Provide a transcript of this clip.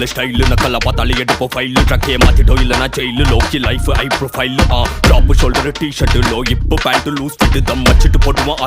style style Nakkala பார்த்தாலே எடுப்போ file ட்ரக்கே மாத்திட்டோ இல்லனா ஜெயிலு லோக்கி life high profile top shoulder T shirt low இப்போ பேண்ட் லூஸ் ஃபிட் தம் வச்சிட்டு போட்டுவான்